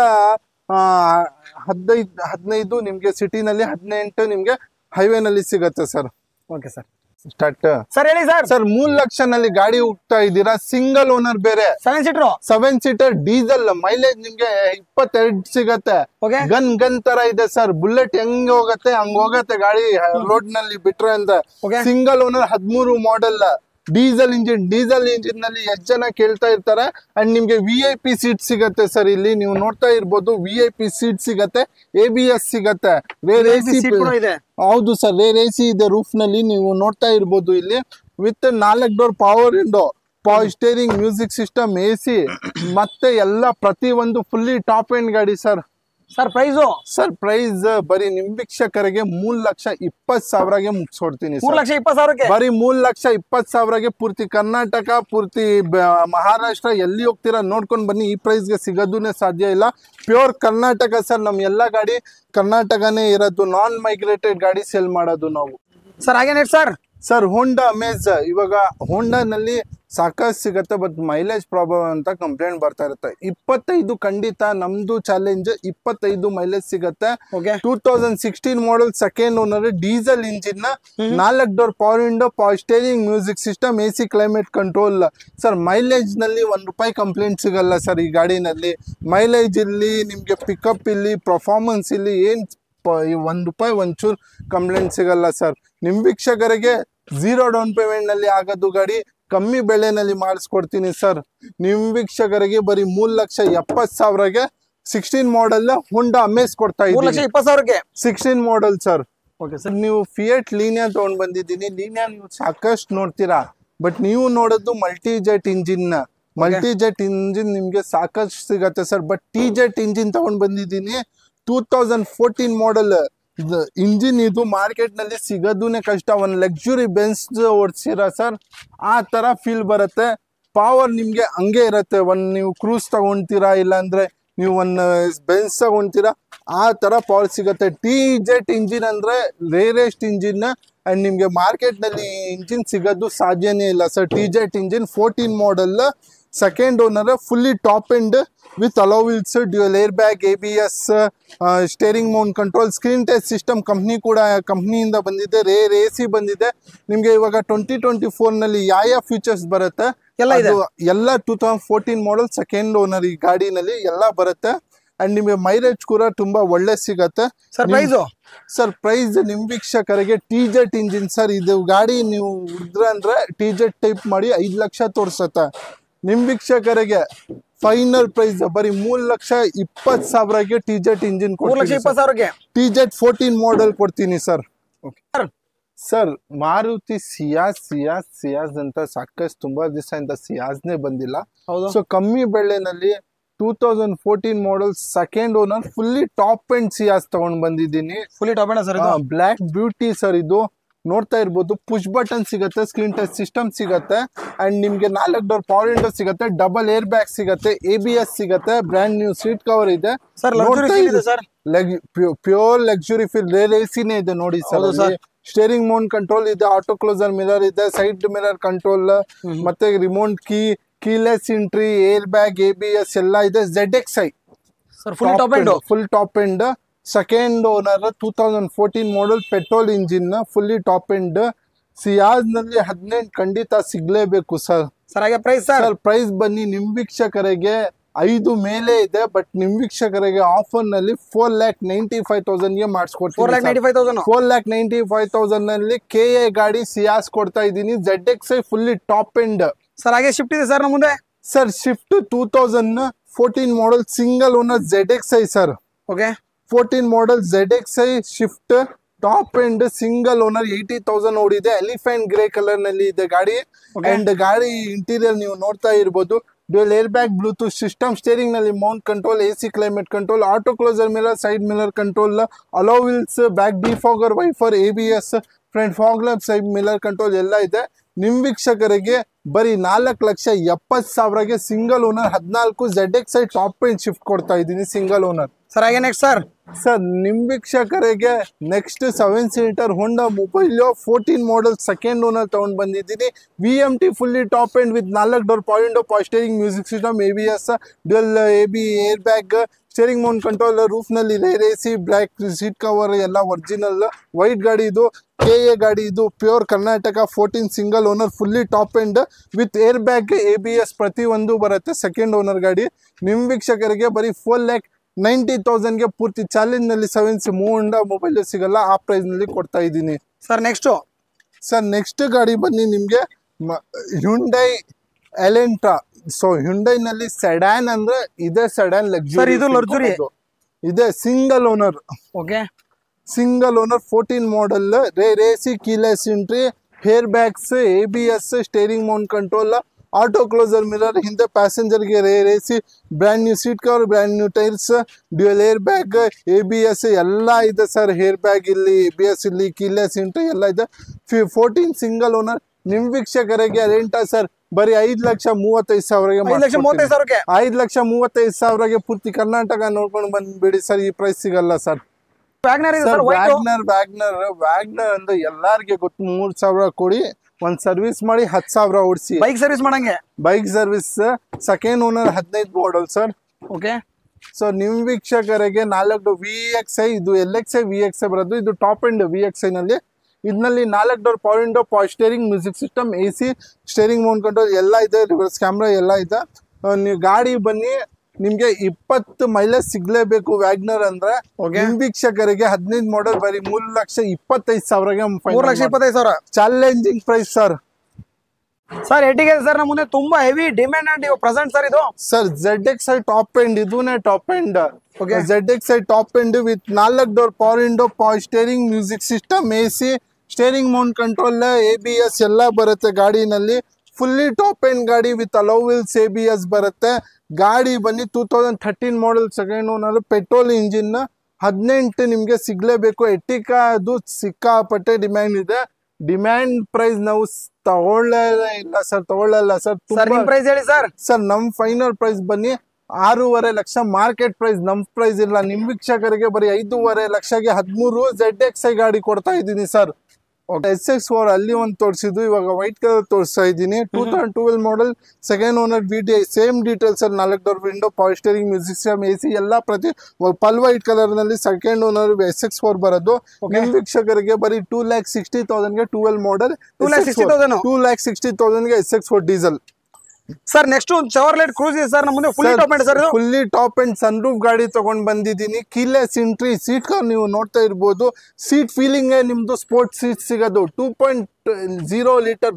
15 ನಿಮ್ಗೆ ಸಿಟಿನಲ್ಲಿ, 18 ನಿಮ್ಗೆ ಹೈವೇನಲ್ಲಿ ಸಿಗತ್ತೆ sir. Okay sir, start sir ಹೇಳಿ ಸರ್. ಸರ್ 3 ಲಕ್ಷನಲ್ಲಿ ಗಾಡಿ ಹೋಗ್ತಾ ಇದ್ದೀರಾ, ಸಿಂಗಲ್ ಓನರ್ ಬೇರೆ, 7 ಸೀಟರ್ ಡೀಸೆಲ್, ಮೈಲೇಜ್ ನಿಮ್ಗೆ 22 ಸಿಗತ್ತೆ. ಗನ್ ತರ ಇದೆ ಸರ್. ಬುಲೆಟ್ ಹೆಂಗ್ ಹೋಗತ್ತೆ ಹಂಗ್ ಹೋಗತ್ತೆ ಗಾಡಿ ರೋಡ್ ನಲ್ಲಿ ಬಿಟ್ರೆ ಅಂತ. ಸಿಂಗಲ್ ಓನರ್ 13 ಮಾಡಲ್, ಡೀಸೆಲ್ ಇಂಜಿನ್ ನಲ್ಲಿ ಎಷ್ಟು ಜನ ಕೇಳ್ತಾ ಇರ್ತಾರೆ. ಅಂಡ್ ನಿಮ್ಗೆ VIP ಸೀಟ್ ಸಿಗತ್ತೆ ಸರ್. ಇಲ್ಲಿ ನೀವು ನೋಡ್ತಾ ಇರ್ಬೋದು, VIP ಸೀಟ್ ಸಿಗತ್ತೆ, ABS ಸಿಗತ್ತೆ, ರೇರ್ AC ಇದೆ. ಹೌದು ಸರ್, ರೇರ್ AC ಇದೆ ರೂಫ್ ನಲ್ಲಿ, ನೀವು ನೋಡ್ತಾ ಇರ್ಬೋದು. ಇಲ್ಲಿ with 4 door power window, power steering, music system, AC, ಮತ್ತೆ ಎಲ್ಲ ಪ್ರತಿ ಒಂದು ಫುಲ್ಲಿ ಟಾಪ್ ಎಂಡ್ ಗಾಡಿ ಸರ್. ಸರ್ ಪ್ರೈಸ್ ಬರೀ ನಿಮ್ ವೀಕ್ಷಕರಿಗೆ 3,20,000ಗೆ ಮುಗಿಸ್ಕೊಡ್ತೀನಿ. 3,20,000ಕ್ಕೆ? ಬರೀ 3,20,000ಗೆ ಪೂರ್ತಿ ಕರ್ನಾಟಕ, ಪೂರ್ತಿ ಮಹಾರಾಷ್ಟ್ರ ಎಲ್ಲಿ ಹೋಗ್ತೀರಾ ನೋಡ್ಕೊಂಡ್ ಬನ್ನಿ. ಈ ಪ್ರೈಸ್ಗೆ ಸಿಗೋದನ್ನೇ ಸಾಧ್ಯ ಇಲ್ಲ. Pure Karnataka sir. ನಮ್ ಎಲ್ಲಾ ಗಾಡಿ ಕರ್ನಾಟಕನೇ ಇರೋದು. ನಾನ್ ಮೈಗ್ರೇಟೆಡ್ ಗಾಡಿ ಸೇಲ್ ಮಾಡೋದು ನಾವು ಸರ್. ಹಾಗೇನೆ ಸರ್ ಹೋಂಡಾ ಅಮೇಜ್. ಇವಾಗ ಹೋಂಡಾನಲ್ಲಿ ಸಾಕಷ್ಟು ಸಿಗತ್ತೆ, ಬಟ್ ಮೈಲೇಜ್ ಪ್ರಾಬ್ಲಮ್ ಅಂತ ಕಂಪ್ಲೇಂಟ್ ಬರ್ತಾ ಇರುತ್ತೆ. 25 ಖಂಡಿತ ನಮ್ದು ಚಾಲೆಂಜ್, 25 ಮೈಲೇಜ್ ಸಿಗತ್ತೆ. 2016 model, second owner, diesel engine, 4 door power window, power steering, music system, AC climate control. Sir mileage ನಲ್ಲಿ ₹1 ಕಂಪ್ಲೇಂಟ್ ಸಿಗಲ್ಲ ಸರ್ ಈ ಗಾಡಿನಲ್ಲಿ. ಮೈಲೇಜ್ ಇಲ್ಲಿ ನಿಮ್ಗೆ, ಪಿಕಪ್ ಇಲ್ಲಿ, ಪರ್ಫಾರ್ಮೆನ್ಸ್ ಇಲ್ಲಿ ಏನ್ ₹1 ಒಂಚೂರು ಕಂಪ್ಲೇಂಟ್ ಸಿಗಲ್ಲ ಸರ್. ನಿಮ್ ವೀಕ್ಷಕರಿಗೆ 0 ಡೌನ್ ಪೇಮೆಂಟ್ ನಲ್ಲಿ ಆಗೋದು ಗಾಡಿ, ಕಮ್ಮಿ ಬೆಲೆನಲ್ಲಿ ಮಾಡಿಸ್ಕೊಡ್ತೀನಿ ಸರ್. ನಿಮ್ ವೀಕ್ಷಕರಿಗೆ ಬರೀ 3,70,000ಗೆ 16 ಮಾಡಲ್ ಹೋಂಡಾ ಅಮೇಜ್ ಕೊಡ್ತಾ ಇದ್ದೀನಿ. 3,20,000ಕ್ಕೆ 16 ಮಾಡಲ್ ಸರ್. Okay sir. ನೀವು ಫಿಯಟ್ ಲೀನಿಯಾ ತಗೊಂಡ್ ಬಂದಿದ್ದೀನಿ. ಲೀನಿಯಾ ನೀವು ಸಾಕಷ್ಟು ನೋಡ್ತೀರಾ, ಬಟ್ ನೀವು ನೋಡೋದು ಮಲ್ಟಿಜೆಟ್ ಇಂಜಿನ್. ಮಲ್ಟಿಜೆಟ್ ಇಂಜಿನ್ ನಿಮ್ಗೆ ಸಾಕಷ್ಟು ಸಿಗತ್ತೆ ಸರ್. ಬಟ್ TJet ಇಂಜಿನ್ ತಗೊಂಡ್ ಬಂದಿದ್ದೀನಿ. 2014 ಮಾಡಲ್ ಇಂಜಿನ್. ಇದು ಮಾರ್ಕೆಟ್ ನಲ್ಲಿ ಸಿಗೋದೂನೇ ಕಷ್ಟ. ಒಂದು ಲಕ್ಸುರಿ ಬೆನ್ಸ್ ಓಡಿಸಿರ ಸರ್, ಆ ತರ ಫೀಲ್ ಬರುತ್ತೆ. ಪವರ್ ನಿಮ್ಗೆ ಹಂಗೆ ಇರುತ್ತೆ. ನೀವು ಕ್ರೂಸ್ ತಗೊಂತೀರಾ, ಇಲ್ಲಾಂದ್ರೆ ನೀವು ಬೆನ್ಸ್ ತಗೊಂತೀರಾ, ಆ ತರ ಪವರ್ ಸಿಗುತ್ತೆ. TJet ಇಂಜಿನ್ ಅಂದ್ರೆ ರೇರೆಸ್ಟ್ ಇಂಜಿನ್. ಅಂಡ್ ನಿಮ್ಗೆ ಮಾರ್ಕೆಟ್ ನಲ್ಲಿ ಇಂಜಿನ್ ಸಿಗೋದು ಸಾಧ್ಯನೇ ಇಲ್ಲ sir. TJet engine 14 model, second owner, fully top end with alloy wheels, dual air bag, ABS, steering mount control, screen touch system ಕಂಪ್ನಿಯಿಂದ ಬಂದಿದೆ. ರೇರ್ AC ಬಂದಿದೆ. ನಿಮ್ಗೆ ಇವಾಗ 2024 ನಲ್ಲಿ ಯಾವ ಫೀಚರ್ಸ್ ಬರುತ್ತೆ ಎಲ್ಲ 2014 ಮಾಡಲ್, ಸೆಕೆಂಡ್ ಓನರ್ ಈ ಗಾಡಿನಲ್ಲಿ ಎಲ್ಲ ಬರುತ್ತೆ. ಅಂಡ್ ನಿಮ್ಗೆ ಮೈಲೇಜ್ ಕೂಡ ತುಂಬಾ ಒಳ್ಳೆ ಸಿಗತ್ತೆ. ಸರ್ ಪ್ರೈಸ್ ನಿಮ್ ವೀಕ್ಷಕರಿಗೆ TJet ಇಂಜಿನ್ ಸರ್. ಇದು ಗಾಡಿ ನೀವು ಅಂದ್ರೆ TJet ಟೈಪ್ ಮಾಡಿ 5 ಲಕ್ಷ ತೋರ್ಸತ್ತೆ. ನಿಮ್ ವೀಕ್ಷಕರಿಗೆ ಫೈನಲ್ ಪ್ರೈಸ್ ಬರೀ 3,20,000ಗೆ TJet ಇಂಜಿನ್ ಕೊಡ್ತೀನಿ. 3,20,000ಕ್ಕೆ TJet 14 ಮಾಡಲ್ ಕೊಡ್ತೀನಿ ಸರ್. ಸರ್ ಮಾರುತಿ ಸಿಯಾಸ್ ಅಂತ ಸಾಕಷ್ಟು ತುಂಬಾ ದಿವಸ ಇಂದ ಸಿಯಾಸ್ನೇ ಬಂದಿಲ್ಲ. ಸೊ ಕಮ್ಮಿ ಬೆಲೆನಲ್ಲಿ 2014 model, second owner, fully top end Ciaz ತಗೊಂಡ್ ಬಂದಿದ್ದೀನಿ. Fully top end sir. Black beauty sir. ಇದು ನೋಡ್ತಾ ಇರ್ಬೋದು, ಪುಷ್ ಬಟನ್ ಸಿಗತ್ತೆ, ಸ್ಕ್ರೀನ್ ಟಚ್ ಸಿಸ್ಟಮ್ ಸಿಗತ್ತೆ, ಅಂಡ್ ನಿಮ್ಗೆ 4 ಡೋರ್ ಪವರ್ ವಿಂಡೋ ಸಿಗತ್ತೆ, ಡಬಲ್ ಏರ್ ಬ್ಯಾಗ್ ಸಿಗತ್ತೆ, ABS ಸಿಗತ್ತೆ, ಬ್ರ್ಯಾಂಡ್ ನ್ಯೂ ಸೀಟ್ ಕವರ್ ಇದೆ sir. Pure luxury feel. Rear ACನೇ ಇದೆ ನೋಡಿ ಸರ್. ಸ್ಟೇರಿಂಗ್ ಮೌಂಟ್ ಕಂಟ್ರೋಲ್ ಇದೆ, ಆಟೋ ಕ್ಲೋಸರ್ ಮಿರರ್ ಇದೆ, ಸೈಡ್ ಮಿರರ್ ಕಂಟ್ರೋಲ್, ಮತ್ತೆ remote keyless entry, air bag, ABS ಎಲ್ಲ ಇದೆ. ZXi full top end, second owner, 2014 model, petrol engine, fully top end. Ciaz ನಲ್ಲಿ 18 ಖಂಡಿತ ಸಿಗ್ಲೇಬೇಕು ಸರ್. ಹಾಗೆ ಪ್ರೈಸ್ ಬನ್ನಿ ನಿಮ್ ವೀಕ್ಷಕರಿಗೆ 5 ಮೇಲೆ ಇದೆ, ಬಟ್ ನಿಮ್ ವೀಕ್ಷಕರಿಗೆ ಆಫರ್ ನಲ್ಲಿ 4,95,000ಗೆ ಮಾಡಿಸ್ಕೊಡ್ತೀನಿ. 4,95,000 ನಲ್ಲಿ KA ಗಾಡಿ ಸಿಯಾಸ್ ಕೊಡ್ತಾ ಇದ್ದೀನಿ. ZXi fully top end. Sir ಹಾಗೆ ಶಿಫ್ಟ್ ಇದೆ ಸರ್ ನಮ್ಮ ಮುಂದೆ. Sir shift 2014 model single owner ZXi sir. Okay 14 ಮಾಡಲ್ ZXi shift top end single owner 80,000 ಓಡಿದೆ. ಎಲಿಫೆಂಟ್ ಗ್ರೇ ಕಲರ್ ನಲ್ಲಿ ಇದೆ ಗಾಡಿ. ಅಂಡ್ ಗಾಡಿ ಇಂಟೀರಿಯರ್ ನೀವು ನೋಡ್ತಾ ಇರ್ಬೋದು. Dual air bag, Bluetooth system, steering ನಲ್ಲಿ mount control, AC climate control, auto closer mirror, side mirror control, alloy wheels, back defogger, wiper, ABS, front fog lamp, side mirror control ಎಲ್ಲ ಇದೆ. ನಿಮ್ ವೀಕ್ಷಕರಿಗೆ ಬರೀ 4,70,000ಗೆ single owner 14 ZXi top end Swift ಕೊಡ್ತಾ ಇದ್ದೀನಿ single owner. Sir ಹಾಗೆ next sir ನಿಮ್ ವೀಕ್ಷಕರಿಗೆ next 7 seater Honda Mobilio 14 model second owner ತಗೊಂಡ್ ಬಂದಿದ್ದೀನಿ. VMT fully top end with 4 door power steering, music system, ABS, dual AB air bag, steering mount control, roof ನಲ್ಲಿ rear AC, black seat cover ಎಲ್ಲ original. White ಗಾಡಿ ಇದು, KA ಗಾಡಿ ಇದು, pure Karnataka 14 single owner fully top end with air bag, ABS ಪ್ರತಿಯೊಂದು ಬರುತ್ತೆ. Second owner ಗಾಡಿ. ನಿಮ್ ವೀಕ್ಷಕರಿಗೆ ಬರೀ 4,90,000ಗೆ ಪೂರ್ತಿ ಚಾಲೆಂಜ್ ನಲ್ಲಿ 7 ಹೋಂಡಾ ಮೊಬೈಲ್ ಸಿಗಲ್ಲ, ಆ ಪ್ರೈಸ್ ನಲ್ಲಿ ಕೊಡ್ತಾ ಇದ್ದೀನಿ. ಸರ್ ನೆಕ್ಸ್ಟ್ ಗಾಡಿ ಬನ್ನಿ ನಿಮ್ಗೆ ಹ್ಯುಂಡೈ ಎಲೆಂಟ್ರಾ. ಸೊ ಹ್ಯುಂಡೈ ನಲ್ಲಿ ಸೆಡಾನ್ ಅಂದ್ರೆ ಇದೆ, ಸೆಡಾನ್ ಲಕ್ಸುರಿ ಇದೆ. Single owner. Okay single owner 14 model, rear AC, keyless entry, air bags, ABS, steering mount control, auto closer mirror, ಹಿಂದೆ ಪ್ಯಾಸೆಂಜರ್ಗೆ rear AC, brand new seat cover, brand new tyres, dual air bag, ABS ಎಲ್ಲ ಇದೆ sir. Air bag ಇಲ್ಲಿ, ABS ಇಲ್ಲಿ, keyless entry ಎಲ್ಲ ಇದೆ. 14 single owner. ನಿಮ್ ವೀಕ್ಷಕರಿಗೆ ರೆಂಟ ಸರ್ ಬರೀ 5,35,000ಗೆ 5,35,000ಗೆ ಪೂರ್ತಿ ಕರ್ನಾಟಕ ನೋಡ್ಕೊಂಡು ಬಂದ್ಬಿಡಿ ಸರ್. ಈ ಪ್ರೈಸ್ ಸಿಗಲ್ಲ ಸರ್. ವ್ಯಾಗ್ನರ್ ಅಂದ್ರೆ ಎಲ್ಲಾರ್ಗೆ ಗೊತ್ತು. 3,000 ಕೊಡಿ, ಒಂದ್ ಸರ್ವಿಸ್ ಮಾಡಿ 10,000 ಓಡಿಸಿ. ಬೈಕ್ ಸರ್ವಿಸ್ ಮಾಡಂಗೆ. Bike service second owner 15 model sir. Okay so ನಿಮ್ ವೀಕ್ಷಕರಿಗೆ 4 VXi, ಇದು LXi VXi ಬರೋದು. ಇದು ಟಾಪ್ ಎಂಡ್ VXi ನಲ್ಲಿ. ಇದರಲ್ಲಿ 4 door power steering, music system, AC, steering mount control ಎಲ್ಲ ಇದೆ. ರಿವರ್ಸ್ ಕ್ಯಾಮ್ರಾ ಎಲ್ಲ ಇದೆ. ನೀವು ಗಾಡಿ ಬನ್ನಿ, ನಿಮ್ಗೆ 20 ಮೈಲೇಜ್ ಸಿಗ್ಲೇಬೇಕು ವ್ಯಾಗ್ನರ್ ಅಂದ್ರೆ. ನಿಮ್ ವೀಕ್ಷಕರಿಗೆ 15 ಮಾಡಲ್ ಬರೀ 3,25,000ಗೆ 3,25,000 ಚಾಲೆಂಜಿಂಗ್ ಪ್ರೈಸ್ ಸರ್. ಸರ್ ಎಟಿಗೆ ಸರ್ ನಮ್ಮ ಮುಂದೆ ತುಂಬಾ heavy demand and present sir ಇದು. ಸರ್ ZXi ಟಾಪ್ ಎಂಡ್, ಇದೂನೇ top end. ZXi top end with 4 door power steering, music system, AC, steering mount control, ABS ಎಲ್ಲ ಬರುತ್ತೆ ಗಾಡಿನಲ್ಲಿ. ಫುಲ್ಲಿ ಟಾಪ್ ಎಂಡ್ ಗಾಡಿ ವಿತ್ ಅಲೋ ವೀಲ್ಸ್, ABS ಬರುತ್ತೆ. ಗಾಡಿ ಬನ್ನಿ 2013 model second owner, petrol engine. 18 ನಿಮ್ಗೆ ಸಿಗ್ಲೇಬೇಕು. ಎಟಿಕಾ ಅದು ಸಿಕ್ಕಾಪಟ್ಟೆ ಡಿಮ್ಯಾಂಡ್ ಇದೆ. ಡಿಮ್ಯಾಂಡ್ ಪ್ರೈಸ್ ನಾವು ತಗೊಳ್ಳಲ್ಲ ಸರ್. ಪ್ರೈಸ್ ಹೇಳಿ ಸರ್. ಸರ್ ನಮ್ ಫೈನಲ್ ಪ್ರೈಸ್ ಬನ್ನಿ 6.5 ಲಕ್ಷ ಮಾರ್ಕೆಟ್ ಪ್ರೈಸ್. ನಮ್ ಪ್ರೈಸ್ ಇಲ್ಲ. ನಿಮ್ ವೀಕ್ಷಕರಿಗೆ ಬರೀ 5.5 ಲಕ್ಷಗೆ 13 ZXi ಗಾಡಿ ಕೊಡ್ತಾ ಇದ್ದೀನಿ ಸರ್. SX4 ಅಲ್ಲಿ ಒಂದು ತೋರಿಸಿದ್ದು, ಇವಾಗ ವೈಟ್ ಕಲರ್ ತೋರಿಸ್ತಾ ಇದ್ದೀನಿ. 2012 model second owner, VDI same details ಅಲ್ಲಿ 4 door window, power steering, music system, AC ಎಲ್ಲ ಪ್ರತಿ ಪಲ್ ವೈಟ್ ಕಲರ್ ನಲ್ಲಿ ಸೆಕೆಂಡ್ ಓನರ್ SX4 ಬರೋದು. ನಿಮ್ ವೀಕ್ಷಕರಿಗೆ ಬರೀ 2,60,000ಗೆ 12 ಮಾಡಲ್ 2,60,000ಗೆ SX4 ಡೀಸೆಲ್. ಸರ್ ನೆಕ್ಸ್ಟ್ ಒಂದು ಚಾರ್ಲೆಟ್ ಕ್ರೂಸ್ ಇದೆ ಸರ್ ನಮ್ಮ ಮುಂದೆ. Fully top end sir. Fully top end sunroof ಗಾಡಿ ತಗೊಂಡ್ ಬಂದಿದ್ದೀನಿ. ಕೀಲೆಸ್ ಎಂಟ್ರಿ, ಸೀಟ್ ಕವರ್ ನೀವು ನೋಡ್ತಾ ಇರ್ಬೋದು. ಸೀಟ್ ಫೀಲಿಂಗ್ ನಿಮ್ದು ಸ್ಪೋರ್ಟ್ಸ್ ಸೀಟ್ ಸಿಗೋದು. 2.0 litre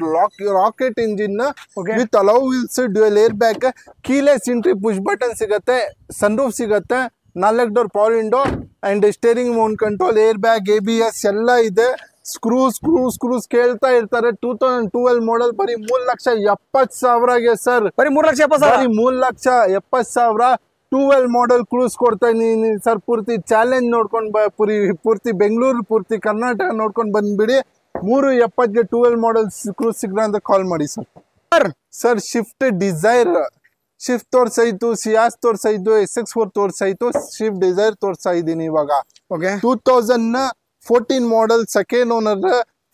rocket engine with alloy wheels, dual air bag, keyless entry, push button ಸಿಗತ್ತೆ, ಸನ್ ರೂಫ್ ಸಿಗತ್ತೆ, 4 door power window and steering mount control, air bag, ABS ಎಲ್ಲ ಇದೆ. Screws ಕೇಳ್ತಾ ಇರ್ತಾರೆ. 2012 ಮಾಡಲ್ ಬರೀ 3,70,000ಗೆ ಸರ್. ಬರೀ 3,70,000. 3,70,000 12 ಮಾಡಲ್ ಕ್ರೂಸ್ ಕೊಡ್ತಾ ಇದೀನಿ ಸರ್. ಪೂರ್ತಿ ಚಾಲೆಂಜ್ ನೋಡ್ಕೊಂಡು ಪೂರ್ತಿ ಬೆಂಗಳೂರು, ಪೂರ್ತಿ ಕರ್ನಾಟಕ ನೋಡ್ಕೊಂಡು ಬಂದ್ಬಿಡಿ. 3,70,ಗೆ 12 ಮಾಡಲ್ ಕ್ರೂಸ್ ಸಿಗ್ರ ಅಂತ ಕಾಲ್ ಮಾಡಿ sir. Sir Swift Dzire, Swift ತೋರ್ಸಾಯ್ತು, ಸಿಯಾಸ್ ತೋರ್ಸಾಯ್ತು, SX4 ತೋರ್ಸಾಯ್ತು, ಶಿಫ್ಟ್ ಡಿಸೈರ್ ತೋರ್ಸಾ ಇದ್ದೀನಿ ಇವಾಗ. 2014 model second owner,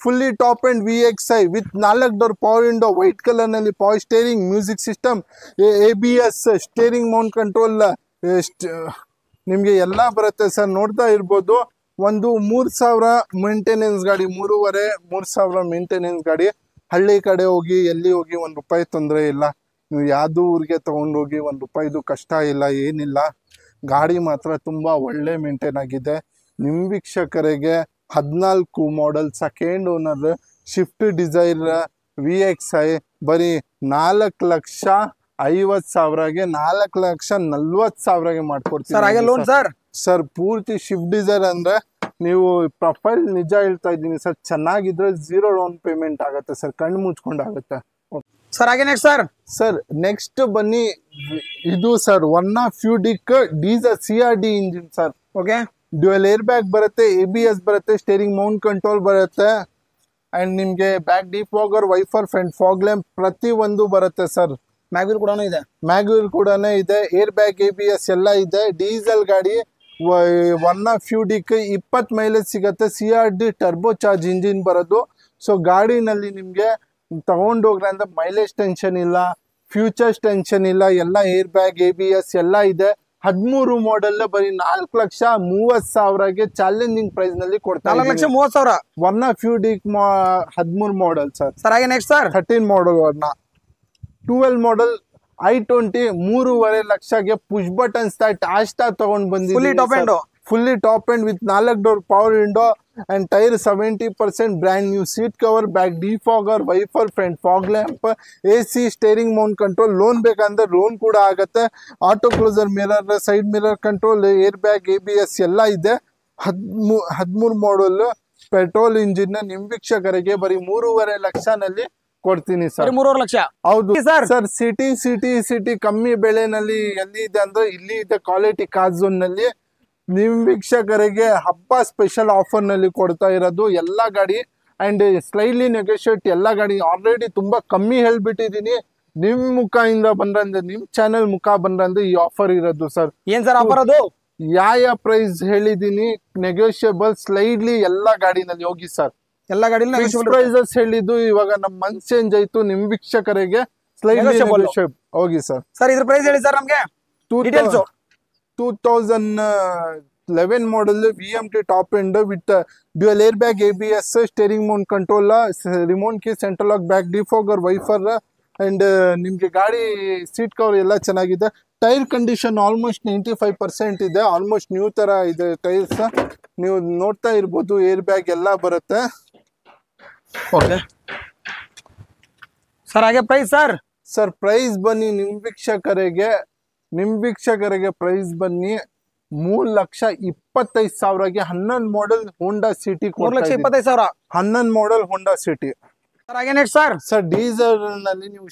fully top end VXi with 4 door power window, white colour ನಲ್ಲಿ, power steering, music system, ABS, steering mount control ನಿಮ್ಗೆ ಎಲ್ಲ ಬರುತ್ತೆ ಸರ್. ನೋಡ್ತಾ ಇರ್ಬೋದು. ಒಂದು 3,000 ಮೇಂಟೆನೆನ್ಸ್ ಗಾಡಿ, 3,500 ಮೇಂಟೆನೆನ್ಸ್ ಗಾಡಿ. ಹಳ್ಳಿ ಕಡೆ ಹೋಗಿ ಎಲ್ಲಿ ಹೋಗಿ ₹1 ತೊಂದರೆ ಇಲ್ಲ. ನೀವು ಯಾವ್ದು ಊರಿಗೆ ತಗೊಂಡೋಗಿ ₹1 ಕಷ್ಟ ಇಲ್ಲ, ಏನಿಲ್ಲ. ಗಾಡಿ ಮಾತ್ರ ತುಂಬಾ ಒಳ್ಳೆ ಮೇಂಟೈನ್ ಆಗಿದೆ. ನಿಮ್ ವೀಕ್ಷಕರಿಗೆ 14 model second owner, Swift Dzire, VXi ಬರೀ 4,50,000ಗೆ 4,40,000ಗೆ ಮಾಡ್ಕೊಡ್ತೀನಿ ಸರ್ ಹಾಗೆ ಲೋನ್ ಸರ್. ಸರ್ ಪೂರ್ತಿ ಶಿಫ್ಟ್ ಡಿಸೈರ್ ಅಂದ್ರೆ ನೀವು ಪ್ರೊಫೈಲ್ ನಿಜ ಹೇಳ್ತಾ ಇದ್ದೀನಿ ಸರ್, ಚೆನ್ನಾಗಿದ್ರೆ 0 ಡೌನ್ ಪೇಮೆಂಟ್ ಆಗುತ್ತೆ ಸರ್, ಕಣ್ಣು ಮುಚ್ಕೊಂಡು ಆಗುತ್ತೆ ಸರ್. ಹಾಗೆ ನೆಕ್ಸ್ಟ್ ಸರ್. ಸರ್ ನೆಕ್ಸ್ಟ್ ಬನ್ನಿ, ಇದು ಸರ್ ಒನ್ ಆಫ್ ಫ್ಯೂ ಡಿಕ್ diesel CRD engine sir. Okay, dual air bag ಬರುತ್ತೆ, ABS ಬರುತ್ತೆ, ಸ್ಟೇರಿಂಗ್ ಮೌಂಟ್ ಕಂಟ್ರೋಲ್ ಬರುತ್ತೆ, ಅಂಡ್ ನಿಮ್ಗೆ back defogger, wiper, front fog lamp ಪ್ರತಿ ಒಂದು ಬರುತ್ತೆ ಸರ್. ಮ್ಯಾಗ್ವಿಲ್ ಕೂಡ ಇದೆ. ಮ್ಯಾಗ್ವಿಲ್ ಕೂಡ ಇದೆ, ಏರ್ ಬ್ಯಾಗ್, ABS ಎಲ್ಲ ಇದೆ. ಡೀಸೆಲ್ ಗಾಡಿ one of few DK 20 mileage ಸಿಗುತ್ತೆ. CRD ಟರ್ಬೋ ಚಾರ್ಜ್ ಇಂಜಿನ್ ಬರೋದು. ಸೊ ಗಾಡಿನಲ್ಲಿ ನಿಮ್ಗೆ ತಗೊಂಡೋಗ್ರೆ ಅಂದ್ರೆ ಮೈಲೇಜ್ ಟೆನ್ಷನ್ ಇಲ್ಲ, ಫ್ಯೂಚರ್ಸ್ ಟೆನ್ಷನ್ ಇಲ್ಲ, ಎಲ್ಲ ಏರ್ ಬ್ಯಾಗ್, ABS ಎಲ್ಲ ಇದೆ. 13 ಮಾಡೆಲ್ ಬರೀ 4,30,000ಗೆ ಚಾಲೆಂಜಿಂಗ್ ಪ್ರೈಸ್ ನಲ್ಲಿ ಕೊಡ್ತಾರೆ. 4,30,000 ಒನ್ ಆಫ್ ಫ್ಯೂ ಡಿಕ್ 13 ಮಾಡೆಲ್ ಸರ್. ಸರ್ ಹಾಗೆ next sir. 13 model 12 model i20 3.5 ಲಕ್ಷಗೆ ಪುಷ್ ಬಟನ್ ಸ್ಟಾರ್ಟ್ ಆಸ್ಟಾ ತಗೊಂಡ್ ಬಂದಿದ್ದೀನಿ. Fully top end with 4 door power window and tyre 70% brand new. Seat cover, back defogger, wiper, front fog lamp, AC, steering mount control. Loan ಬೇಕಂದ್ರೆ loan ಕೂಡ ಆಗುತ್ತೆ. Auto closer mirror, side mirror control, air bag, ABS ಎಲ್ಲ ಇದೆ. 13 ಮಾಡಲ್ petrol engine ನಿಮ್ ವೀಕ್ಷಕರಿಗೆ ಬರೀ 3.5 ಲಕ್ಷನಲ್ಲಿ ಕೊಡ್ತೀನಿ sir. 3.5 lakh. ಹೌದು ಸರ್. ಸಿಟಿ ಕಮ್ಮಿ ಬೆಲೆನಲ್ಲಿ ಎಲ್ಲಿ ಇದೆ ಅಂದ್ರೆ ಇಲ್ಲಿ ಇದೆ, ಕ್ವಾಲಿಟಿ ಕಾರ್ ಝೋನ್ ನಲ್ಲಿ. ನಿಮ್ ವೀಕ್ಷಕರಿಗೆ ಹಬ್ಬ ಸ್ಪೆಷಲ್ ಆಫರ್ ನಲ್ಲಿ ಕೊಡ್ತಾ ಇರೋದು ಎಲ್ಲಾ ಗಾಡಿ ಅಂಡ್ ಸ್ಲೈಡ್ಲಿ ನೆಗೋಷಿಯೇಟ್. ಎಲ್ಲಾ ಗಾಡಿ ಆಲ್ರೆಡಿ ತುಂಬಾ ಕಮ್ಮಿ ಹೇಳ್ಬಿಟ್ಟಿದೀನಿ. ನಿಮ್ ಮುಖದಿಂದ ಬಂದ್ರೆ, ನಿಮ್ ಚಾನೆಲ್ ಮುಖ ಬಂದ್ರೆ ಈ ಆಫರ್ ಇರೋದು ಸರ್. ಏನ್ ಸರ್ ಆಫರ್ ಅದು? ಯಾವ ಪ್ರೈಸ್ ಹೇಳಿದೀನಿ, ನೆಗೋಷಿಯಬಲ್ ಸ್ಲೈಡ್ಲಿ ಎಲ್ಲಾ ಗಾಡಿನಲ್ಲಿ ಹೋಗಿ ಸರ್. ಎಲ್ಲಾ ಗಾಡಿ ಪ್ರೈಸಸ್ ಹೇಳಿದ್ದು ಇವಾಗ ನಮ್ ಮನ್ಸ್ ಚೇಂಜ್ ಆಯ್ತು. ನಿಮ್ ವೀಕ್ಷಕರಿಗೆ ಸ್ಲೈಡ್ಲಿ ಹೋಗಿ ಸರ್. ಸರ್ ಇದ್ರ ಪ್ರೈಸ್ ಹೇಳಿ ಸರ್ ನಮ್ಗೆ. 2011 model VMT top end with dual airbag, ABS, steering mount control, remote key, central lock, back defogger, wiper and ನಿಮ್ಗೆ ಗಾಡಿ ಸೀಟ್ ಕವರ್ ಎಲ್ಲ ಚೆನ್ನಾಗಿದೆ. ಟೈರ್ ಕಂಡೀಷನ್ ಆಲ್ಮೋಸ್ಟ್ 95% ಇದೆ, ಆಲ್ಮೋಸ್ಟ್ ನ್ಯೂ ತರ ಇದೆ ಟೈರ್ಸ್. ನೀವು ನೋಡ್ತಾ ಇರ್ಬೋದು, ಏರ್ ಬ್ಯಾಗ್ ಎಲ್ಲ ಬರುತ್ತೆ. ಓಕೆ ಸರ್ ಹಾಗೆ ಪ್ರೈಸ್ ಸರ್ ಪ್ರೈಸ್ ಬನ್ನಿ ನಿಮ್ ವೀಕ್ಷಕರಿಗೆ ಪ್ರೈಸ್ ಬನ್ನಿ 3,25,000ಗೆ 11 model Honda City. 3,25,000 11 model Honda City. ಹಾಗೆ ನೆಕ್ಸ್ಟ್ ಸರ್ ಡೀಸೆಲ್ ನಲ್ಲಿ ನೀವು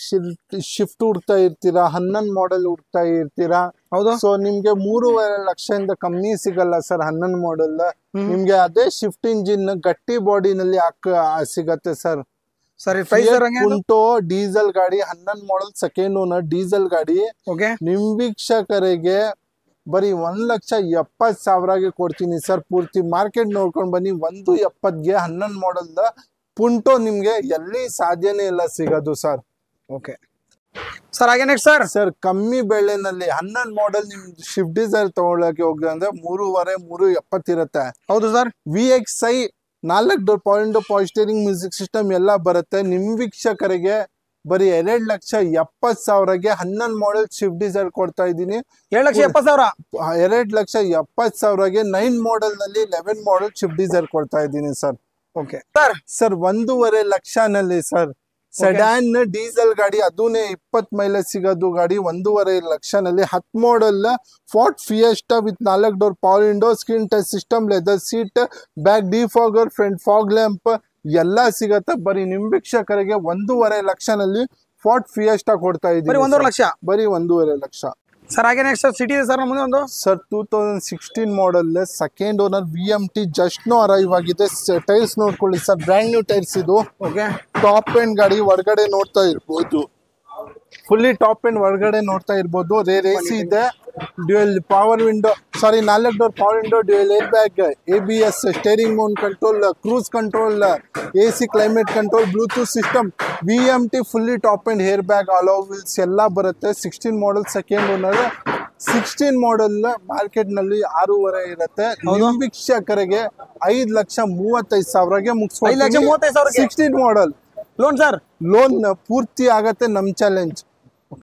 ಶಿಫ್ಟ್ ಹುಡ್ತಾ ಇರ್ತೀರಾ, 11 ಮಾಡೆಲ್ ಹುಡ್ತಾ ಇರ್ತೀರಾ. ಹೌದು. ಸೊ ನಿಮ್ಗೆ 3.5 ಲಕ್ಷದಿಂದ ಕಮ್ಮಿ ಸಿಗಲ್ಲ ಸರ್. 11 ಮಾಡೆಲ್ ನಿಮ್ಗೆ ಅದೇ ಶಿಫ್ಟ್ ಇಂಜಿನ್ ಗಟ್ಟಿ ಬಾಡಿನಲ್ಲಿ ಸಿಗತ್ತೆ ಸರ್. ಪುಂಟೋ ಡೀಸೆಲ್ ಗಾಡಿ 11 ಮಾಡೆಲ್ ಸೆಕೆಂಡ್ ಓನರ್ ಡೀಸೆಲ್ ಗಾಡಿ. ನಿಮ್ ವೀಕ್ಷಕರಿಗೆ ಬರೀ 1,70,000ಗೆ ಕೊಡ್ತೀನಿ ಸರ್. ಪೂರ್ತಿ ಮಾರ್ಕೆಟ್ ನೋಡ್ಕೊಂಡ್ ಬನ್ನಿ. 1,70,000ಗೆ 11 ಮಾಡೆಲ್ ಪುಂಟೋ ನಿಮ್ಗೆ ಎಲ್ಲಿ ಸಾಧ್ಯನೇ ಇಲ್ಲ ಸಿಗೋದು ಸರ್. ಓಕೆ ಸರ್ ಹಾಗೆ ನೆಕ್ಸ್ಟ್ ಸರ್ ಕಮ್ಮಿ ಬೆಲೆನಲ್ಲಿ 11 ಮಾಡೆಲ್ ನಿಮ್ ಶಿಫ್ಟ್ ಡಿಸೈರ್ ತಗೊಳಕ್ಕೆ ಹೋಗಿದೆ ಅಂದ್ರೆ 3.5-3.70 ಇರುತ್ತೆ. ಹೌದು sir. VXI 4 door power window, power steering, music system ಎಲ್ಲ ಬರುತ್ತೆ. ನಿಮ್ ವೀಕ್ಷಕರಿಗೆ ಬರೀ 2,70,000ಗೆ 11 ಮಾಡೆಲ್ ಶಿಫ್ಟ್ ಡಿಸೈರ್ ಕೊಡ್ತಾ ಇದ್ದೀನಿ. 2,70,000. 2,70,000ಗೆ 9 ಮಾಡೆಲ್ ನಲ್ಲಿ 11 ಮಾಡೆಲ್ ಶಿಫ್ಟ್ ಡಿಸೈರ್ ಕೊಡ್ತಾ ಇದ್ದೀನಿ ಸರ್. ಓಕೆ ಸರ್ 1.5 ಲಕ್ಷನಲ್ಲಿ ಸರ್ ಸೆಡಾನ್ ಡೀಸೆಲ್ ಗಾಡಿ, ಅದೂನೇ 20 ಮೈಲೇಜ್ ಸಿಗೋದು ಗಾಡಿ 1.5 ಲಕ್ಷನಲ್ಲಿ. 10 model Ford Fiesta with 4 door power window, screen touch system, leather seat, back defogger, front fog lamp ಎಲ್ಲ ಸಿಗತ್ತೆ. ಬರೀ ನಿಮ್ ವೀಕ್ಷಕರಿಗೆ 1.5 ಲಕ್ಷನಲ್ಲಿ ಫೋರ್ಡ್ ಫಿಯೆಸ್ಟಾ ಕೊಡ್ತಾ ಇದ್ದೀನಿ. ಬರೀ 1.5 ಲಕ್ಷ. ಬರೀ 1.5 ಲಕ್ಷ ಸರ್ ಹಾಗೆ ನೆಕ್ಸ್ಟ್ ಸಿಟಿ ಇದೆ ಸರ್ ನಮ್ಮದು ಒಂದು. Sir 2016 model second owner VMT just now arrive ಆಗಿದೆ. ಟೈರ್ಸ್ ನೋಡ್ಕೊಳ್ಳಿ ಸರ್, ಬ್ರ್ಯಾಂಡ್ ನ್ಯೂ ಟೈರ್ಸ್ ಇದು. ಓಕೆ ಟಾಪ್ ಎಂಡ್ ಗಾಡಿ ಒಳಗಡೆ ನೋಡ್ತಾ ಇರ್ಬೋದು, ಫುಲ್ಲಿ ಟಾಪ್ ಎಂಡ್ ಒಳಗಡೆ ನೋಡ್ತಾ ಇರ್ಬೋದು. ರೇರ್ AC ಇದೆ, dual power window, sorry 4 door power window, dual air bag, ABS, steering mount control, cruise control, AC climate control, bluetooth system, VMT fully top end, air bag, alloy wheels ಎಲ್ಲ ಬರುತ್ತೆ. 16 model second owner. 16 model market ನಲ್ಲಿ 6.5 ಇರುತ್ತೆ. ನಿಮ್ ವೀಕ್ಷಕರಿಗೆ 5,35,000ಗೆ ಮುಗಿಸ್ಬೋದು. 5,35,000. 16 model loan sir, loan ಪೂರ್ತಿ ಆಗತ್ತೆ ನಮ್ ಚಾಲೆಂಜ್.